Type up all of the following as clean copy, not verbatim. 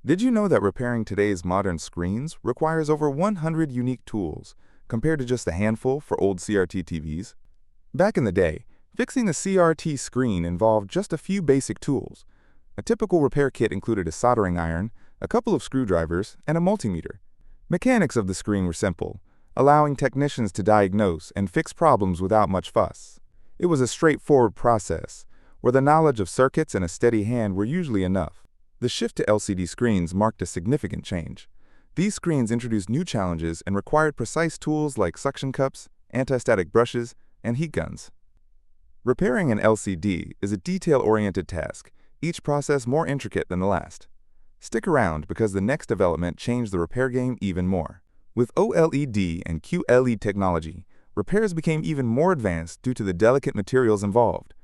Did you know that repairing today's modern screens requires over 100 unique tools, compared to just a handful for old CRT TVs? Back in the day, fixing a CRT screen involved just a few basic tools. A typical repair kit included a soldering iron, a couple of screwdrivers, and a multimeter. Mechanics of the screen were simple, allowing technicians to diagnose and fix problems without much fuss. It was a straightforward process, where the knowledge of circuits and a steady hand were usually enough. The shift to LCD screens marked a significant change. These screens introduced new challenges and required precise tools like suction cups, anti-static brushes, and heat guns. Repairing an LCD is a detail-oriented task, each process more intricate than the last. Stick around because the next development changed the repair game even more. With OLED and QLED technology, repairs became even more advanced due to the delicate materials involved.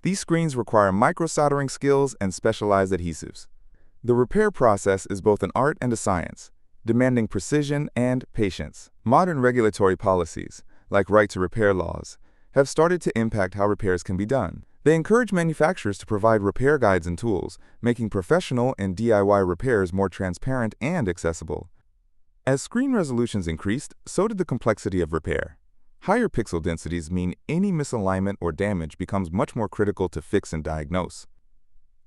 These screens require micro-soldering skills and specialized adhesives. The repair process is both an art and a science, demanding precision and patience. Modern regulatory policies, like right to repair laws, have started to impact how repairs can be done. They encourage manufacturers to provide repair guides and tools, making professional and DIY repairs more transparent and accessible. As screen resolutions increased, so did the complexity of repair. Higher pixel densities mean any misalignment or damage becomes much more critical to fix and diagnose.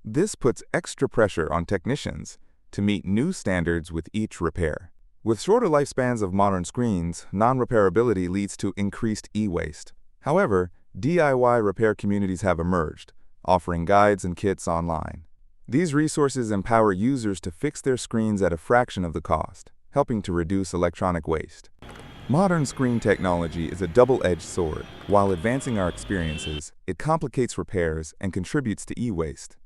This puts extra pressure on technicians to meet new standards with each repair. With shorter lifespans of modern screens, non-repairability leads to increased e-waste. However, DIY repair communities have emerged, offering guides and kits online. These resources empower users to fix their screens at a fraction of the cost, helping to reduce electronic waste. Modern screen technology is a double-edged sword. While advancing our experiences, it complicates repairs and contributes to e-waste.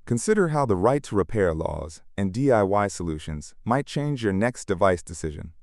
Consider how the right to repair laws and DIY solutions might change your next device decision.